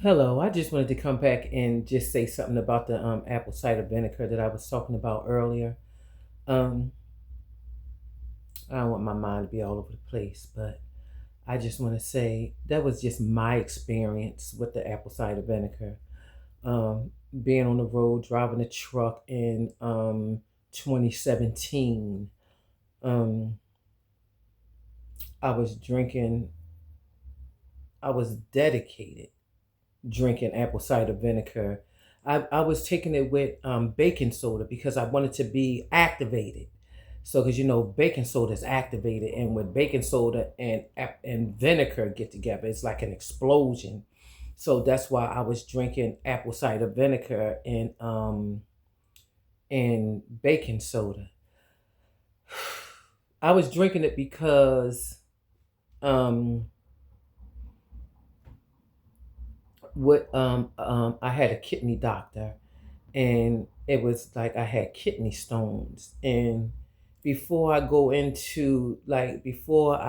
Hello, I just wanted to come back and just say something about the apple cider vinegar that I was talking about earlier. Um, I don't want my mind to be all over the place, but I just want to say that was just my experience with the apple cider vinegar. Being on the road, driving a truck in 2017, um, I was drinking, I was dedicated drinking apple cider vinegar. I was taking it with baking soda because I wanted to be activated. So, because baking soda is activated, and when baking soda and vinegar get together, it's like an explosion. So that's why I was drinking apple cider vinegar and baking soda. I was drinking it because um, I had a kidney doctor, and it was like I had kidney stones. And before I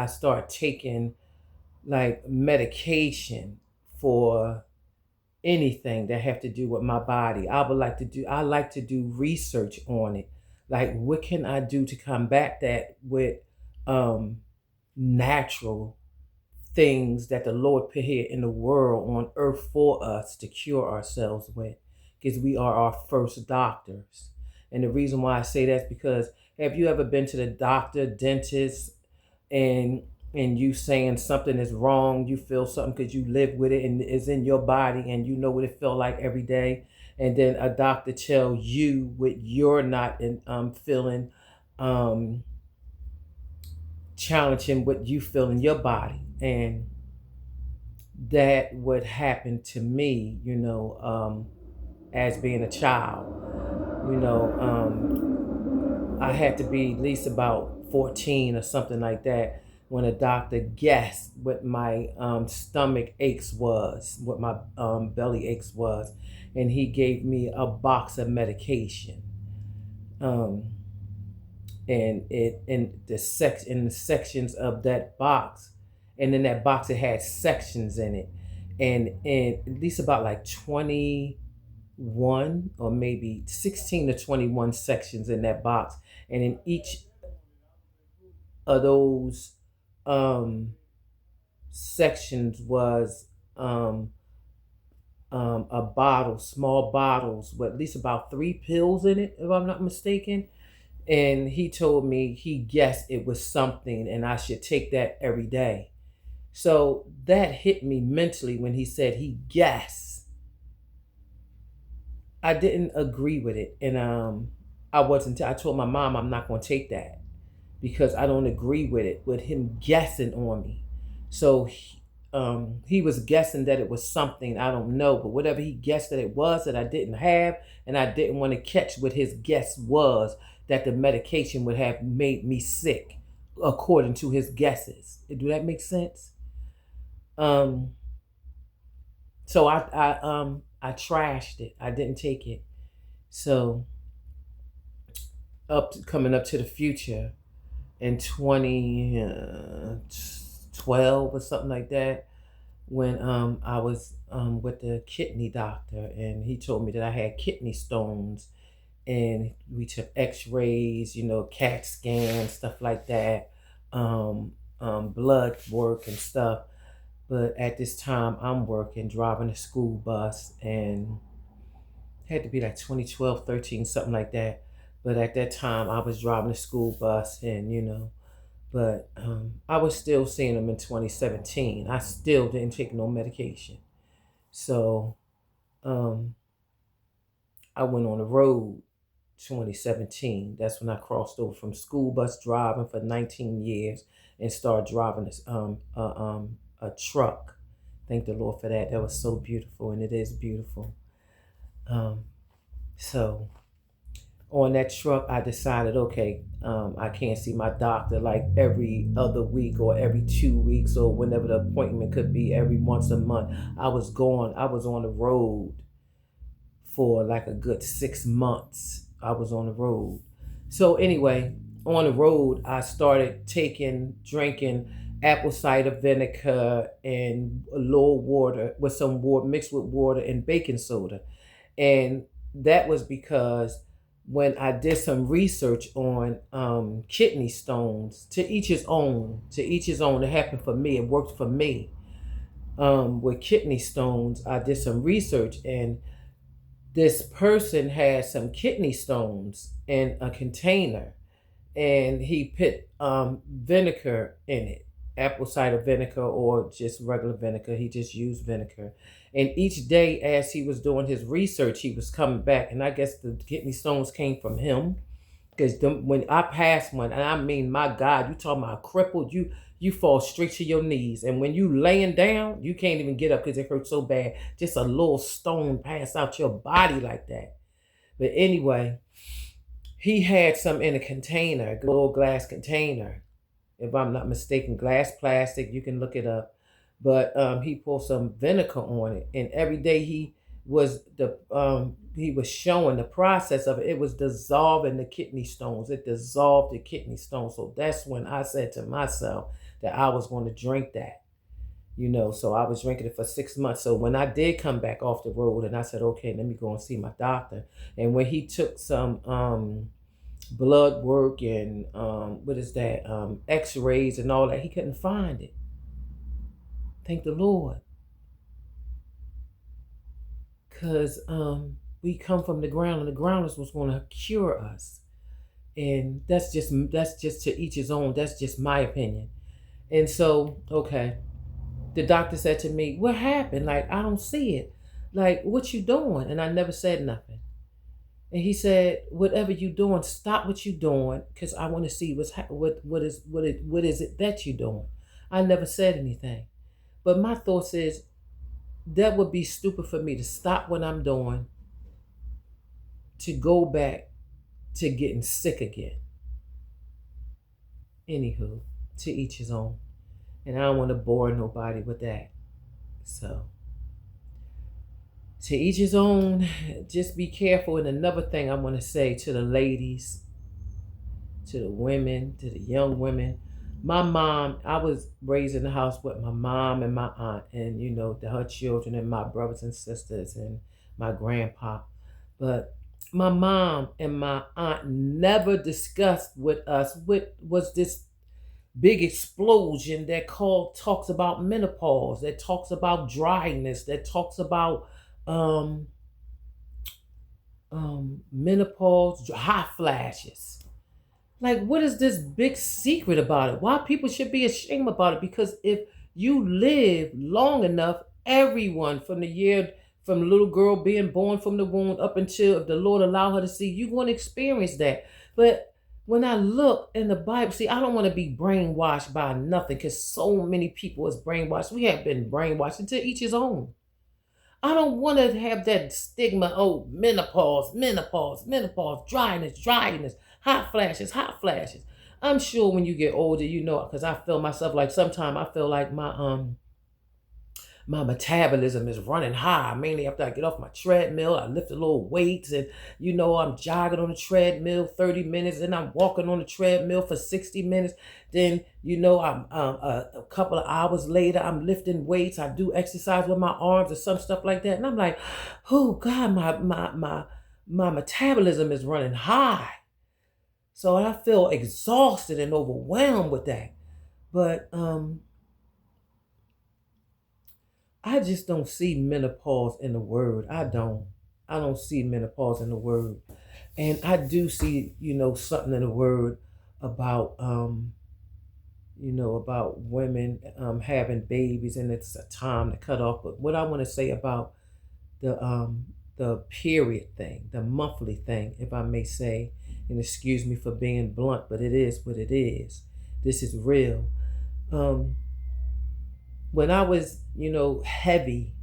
start taking like medication for anything that have to do with my body, I like to do research on it. Like, what can I do to combat that with um natural things that the Lord put here in the world on earth for us to cure ourselves with, because we are our first doctors. And the reason why I say that is because, have you ever been to the doctor, dentist, and you saying something is wrong, you feel something because you live with it and it's in your body and you know what it feel like every day, and then a doctor tell you what you're not feeling, um, challenging what you feel in your body. And that would happen to me, as being a child. I had to be at least about 14 or something like that when a doctor guessed what my stomach aches was, what my belly aches was, and he gave me a box of medication. Um, and it in the sections of that box, and in that box it had sections in it, and at least about like 21 or maybe 16 to 21 sections in that box, and in each of those um sections was a bottle, small bottles with at least about 3 pills in it, if I'm not mistaken. And he told me he guessed it was something and I should take that every day. So that hit me mentally when he said he guessed. I didn't agree with it, and I told my mom I'm not going to take that because I don't agree with it, with him guessing on me. So he was guessing that it was something I don't know, but whatever he guessed that it was that I didn't have, and I didn't want to catch what his guess was, that the medication would have made me sick, according to his guesses. Do that make sense? Um, so I trashed it. I didn't take it. So coming up to the future in 2012 or something like that, when I was with the kidney doctor, and he told me that I had kidney stones, and we took X-rays, CAT scans, stuff like that, blood work and stuff. But at this time, I'm working, driving a school bus, and it had to be like 2012, 13, something like that. But at that time, I was driving a school bus, and but I was still seeing them in 2017. I still didn't take no medication. So um, I went on the road 2017. That's when I crossed over from school bus driving for 19 years and started driving a truck. Thank the Lord for that. That was so beautiful, and it is beautiful. Um, so on that truck, I decided, okay, I can't see my doctor like every other week or every 2 weeks or whenever the appointment could be, every once a month. I was on the road for like a good 6 months. I was on the road. So anyway, on the road, I started drinking apple cider vinegar and a little water with some water mixed with water and baking soda. And that was because when I did some research on kidney stones, to each his own, to each his own. It happened for me. It worked for me. With kidney stones, I did some research, and this person had some kidney stones in a container, and he put vinegar in it, apple cider vinegar or just regular vinegar. He just used vinegar. And each day, as he was doing his research, he was coming back, and I guess the kidney stones came from him. Because when I passed one, and I mean, my God, you talking about crippled, you fall straight to your knees, and when you laying down, you can't even get up because it hurts so bad. Just a little stone pass out your body like that. But anyway, he had some in a container, a little glass container, if I'm not mistaken, glass plastic. You can look it up. But he poured some vinegar on it, and every day he was showing the process of it. It was dissolving the kidney stones. It dissolved the kidney stones. So that's when I said to myself that I was going to drink that. So I was drinking it for 6 months. So when I did come back off the road, and I said, okay, let me go and see my doctor. And when he took some blood work and x-rays and all that, he couldn't find it. Thank the Lord. Because we come from the ground, and the ground is what's going to cure us. And that's just to each his own. That's just my opinion. And so, okay, the doctor said to me, what happened? Like, I don't see it. Like, what you doing? And I never said nothing. And he said, whatever you doing, stop what you doing, because I want to see what is it that you doing. I never said anything. But my thoughts is, that would be stupid for me to stop what I'm doing to go back to getting sick again. Anywho, to each his own. And I don't want to bore nobody with that. So, to each his own. Just be careful. And another thing I want to say to the ladies, to the women, to the young women. My mom, I was raised in the house with my mom and my aunt, and her children and my brothers and sisters and my grandpa. But my mom and my aunt never discussed with us what was this big explosion that talks about menopause, that talks about dryness, that talks about menopause, hot flashes. Like, what is this big secret about it? Why people should be ashamed about it? Because if you live long enough, everyone from the little girl being born from the womb up until, if the Lord allow her to see, you're going to experience that. But when I look in the Bible, see, I don't want to be brainwashed by nothing, because so many people is brainwashed. We have been brainwashed, until each his own. I don't want to have that stigma, menopause, dryness, hot flashes. I'm sure when you get older, because I feel myself like, sometimes I feel like my metabolism is running high, mainly after I get off my treadmill. I lift a little weights, and I'm jogging on the treadmill 30 minutes, and I'm walking on the treadmill for 60 minutes. Then I'm a couple of hours later, I'm lifting weights. I do exercise with my arms or some stuff like that, and I'm like, oh God, my metabolism is running high. So I feel exhausted and overwhelmed with that. But I just don't see menopause in the word. I don't see menopause in the word. And I do see, something in the word about, about women having babies, and it's a time to cut off. But what I want to say about the period thing, the monthly thing, if I may say, and excuse me for being blunt, but it is what it is. This is real. When I was, heavy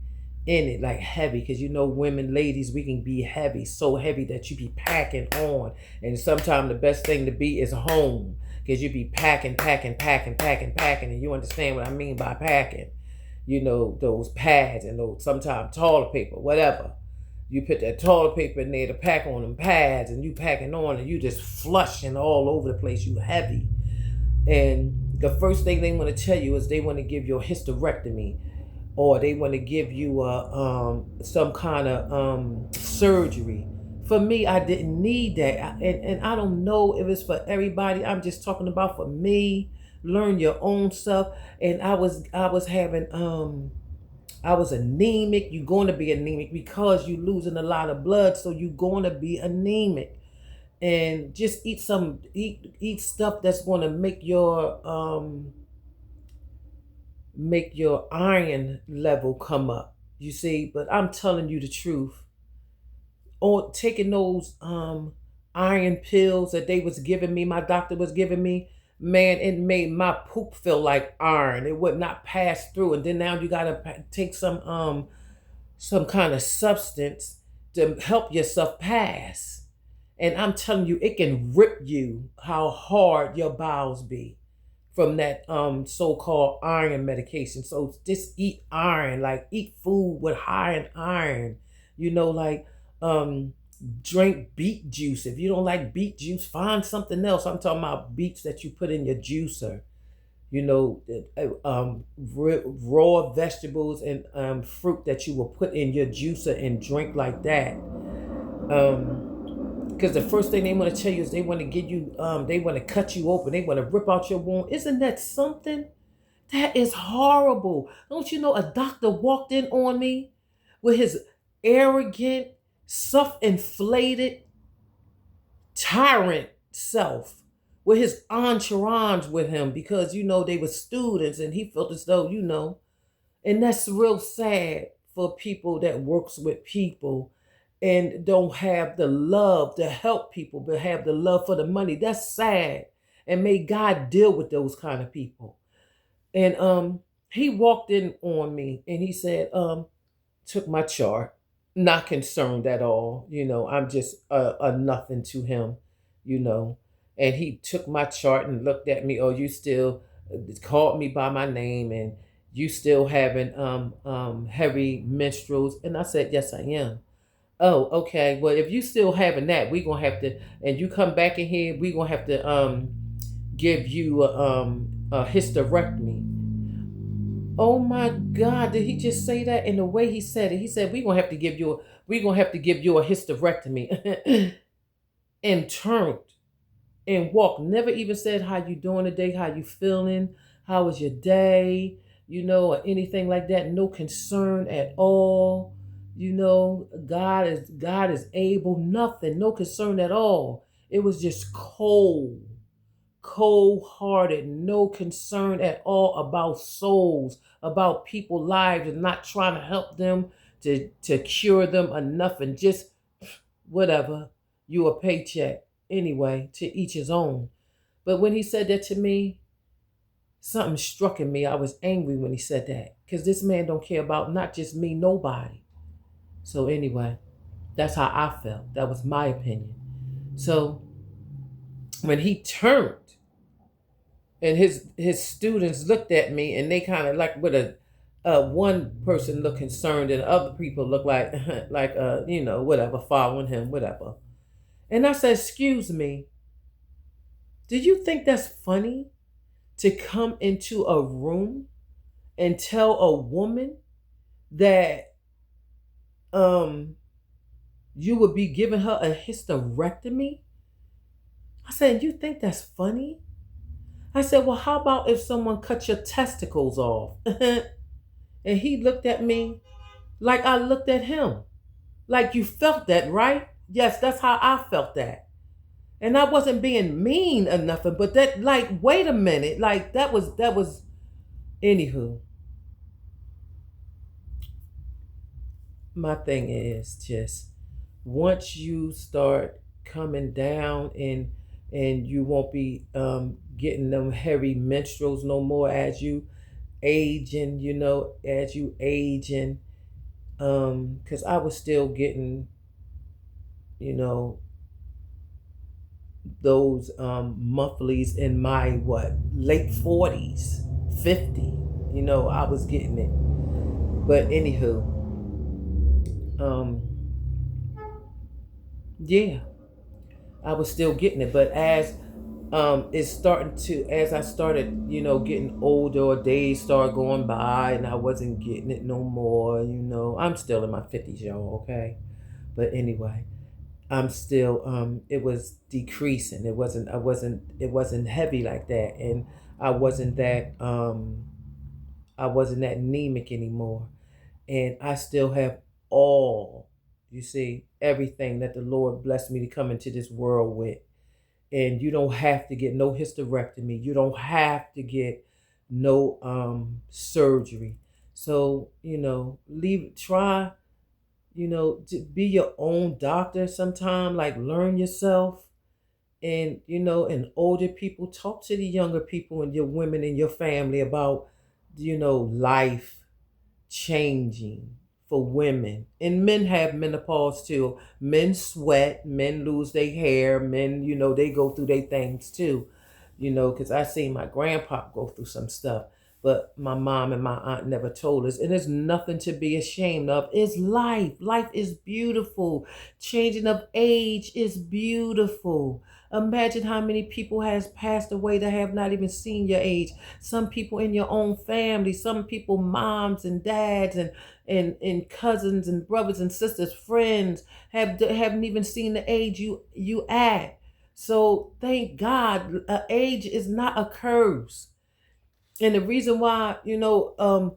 in it, like heavy, because women, ladies, we can be heavy, so heavy that you be packing on. And sometimes the best thing to be is home, because you be packing, and you understand what I mean by packing. Those pads and those sometimes toilet paper, whatever. You put that toilet paper in there to pack on them pads, and you packing on, and you just flushing all over the place. You heavy. And the first thing they want to tell you is they want to give you a hysterectomy, or they want to give you some kind of surgery. For me, I didn't need that, and I don't know if it's for everybody. I'm just talking about for me. Learn your own stuff. And I was having I was anemic. You're going to be anemic because you're losing a lot of blood, so you're going to be anemic. And just eat stuff that's going to make your iron level come up. You see, but I'm telling you the truth. Or taking those iron pills that they was giving me, my doctor was giving me, man, it made my poop feel like iron. It would not pass through. And then now you gotta take some kind of substance to help yourself pass. And I'm telling you, it can rip you how hard your bowels be from that so-called iron medication. So just eat iron, like eat food with high in iron. Like um drink beet juice. If you don't like beet juice, find something else. I'm talking about beets that you put in your juicer. Raw vegetables and fruit that you will put in your juicer and drink like that. Because the first thing they want to tell you is they want to give you, they want to cut you open, they want to rip out your wound. Isn't that something? That is horrible. Don't you know a doctor walked in on me with his arrogant, self-inflated, tyrant self, with his entourage with him, because they were students and he felt as though, and that's real sad for people that works with people and don't have the love to help people, but have the love for the money. That's sad. And may God deal with those kind of people. And he walked in on me and he said, took my chart. Not concerned at all. I'm just a nothing to him, And he took my chart and looked at me. Oh, you still called me by my name, and you still having heavy menstruals. And I said, yes, I am. Oh, okay. Well, if you still having that, we gonna have to, and you come back in here, we gonna have to give you a hysterectomy. Oh my God! Did he just say that? In the way he said it, he said we gonna have to give you a hysterectomy, and turned and walked. Never even said how you doing today, how you feeling, how was your day, or anything like that. No concern at all. God is able. Nothing. No concern at all. It was just cold-hearted, no concern at all about souls, about people's lives, and not trying to help them to cure them or nothing. Just whatever, you a paycheck. Anyway, to each his own. But when he said that to me, something struck in me. I was angry when he said that, because this man don't care about not just me, nobody. So anyway, that's how I felt. That was my opinion. So when he turned, and his students looked at me, and they kind of like with a one person looked concerned, and other people looked like like whatever, following him, whatever. And I said, excuse me, do you think that's funny to come into a room and tell a woman that you would be giving her a hysterectomy? I said, you think that's funny? I said, well, how about if someone cut your testicles off? And he looked at me like I looked at him. Like, you felt that, right? Yes, that's how I felt that. And I wasn't being mean or nothing, but that, like, wait a minute. Like, that was, anywho. My thing is just, once you start coming down and you won't be getting them heavy menstruals no more as you aging, because I was still getting, those monthlies in my late 40s, 50. I was getting it. But anywho, yeah, I was still getting it. But as it's starting to, as I started, getting older, or days started going by and I wasn't getting it no more. I'm still in my 50s, y'all, okay? But anyway, I'm still, it was decreasing. It wasn't heavy like that. And I wasn't that, I wasn't that anemic anymore. And I still have all, you see, everything that the Lord blessed me to come into this world with. And you don't have to get no hysterectomy. You don't have to get no surgery. So, try, to be your own doctor sometime, like learn yourself. And, and older people, talk to the younger people and your women in your family about, life changing for women. And men have menopause too. Men sweat, men lose their hair, men, they go through their things too. Because I seen my grandpa go through some stuff. But my mom and my aunt never told us. And there's nothing to be ashamed of. It's life. Life is beautiful. Changing of age is beautiful. Imagine how many people has passed away that have not even seen your age. Some people in your own family, some people moms and dads and cousins and brothers and sisters, friends haven't even seen the age you at. So thank God, age is not a curse. And the reason why, the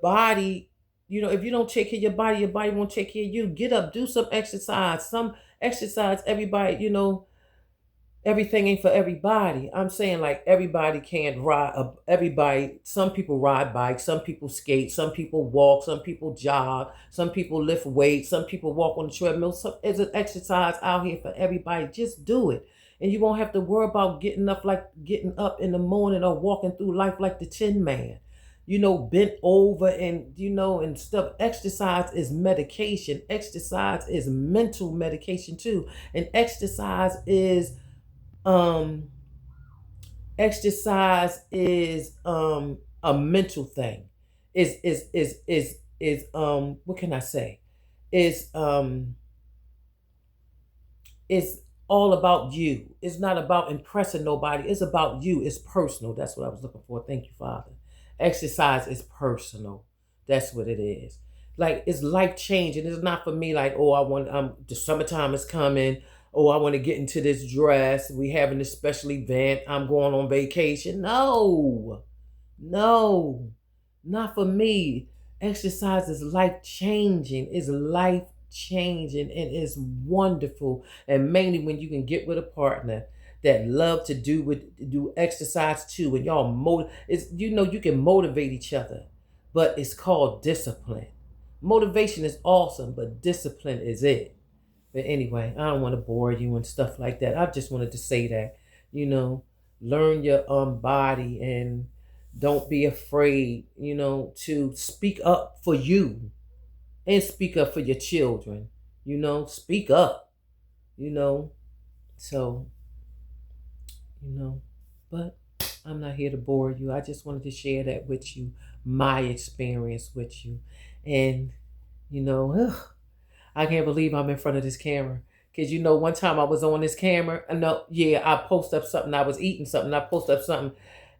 body, if you don't take care of your body won't take care of you. Get up, do some exercise. Some exercise, everybody, everything ain't for everybody. I'm saying, like, everybody can't ride. Everybody, some people ride bikes, some people skate, some people walk, some people jog, some people lift weights, some people walk on the treadmill. There's an exercise out here for everybody. Just do it. And you won't have to worry about getting up in the morning or walking through life like the Tin Man. Bent over and stuff. Exercise is medication. Exercise is mental medication too. And um exercise is a mental thing. Is what can I say? Is um is all about you. It's not about impressing nobody. It's about you. It's personal. That's what I was looking for. Thank you, Father. Exercise is personal. That's what it is. Like, it's life changing. It's not for me like, oh, I want the summertime is coming. Oh, I want to get into this dress. We having this special event. I'm going on vacation. No. No. Not for me. Exercise is life changing. It's life changing and it's wonderful. And mainly when you can get with a partner that love to do exercise too, and y'all it's, you can motivate each other, but it's called discipline. Motivation is awesome, but discipline is it. But anyway, I don't want to bore you and stuff like that. I just wanted to say that, you know, learn your body, and don't be afraid, to speak up for you and speak up for your children. Speak up, you know. So, you know, but I'm not here to bore you. I just wanted to share that with you, my experience with you. And, ugh, I can't believe I'm in front of this camera. Because, one time I was on this camera. Yeah, I posted up something. I was eating something. I posted up something.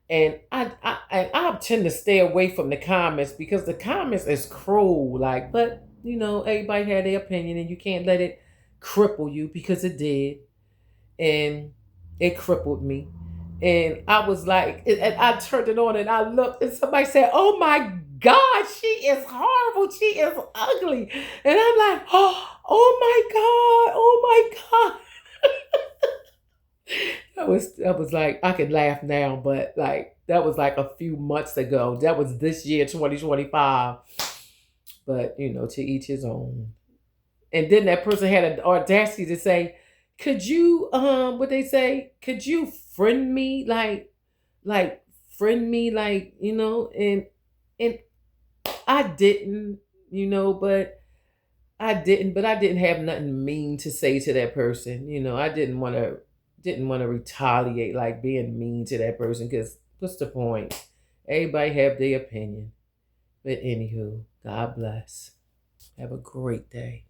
And I tend to stay away from the comments because the comments is cruel. Like, but, everybody had their opinion and you can't let it cripple you, because it did. And it crippled me. And I was like, and I turned it on and I looked, and somebody said, "Oh my God, she is horrible. She is ugly." And I'm like, oh my God. That was like, I could laugh now, but like, that was like a few months ago. That was this year, 2025. But, to each his own. And then that person had an audacity to say, "Could you what they say? Could you friend me, like friend me, and I didn't, but I didn't have nothing mean to say to that person. I didn't want to retaliate, like being mean to that person, because what's the point? Everybody have their opinion. But anywho, God bless. Have a great day.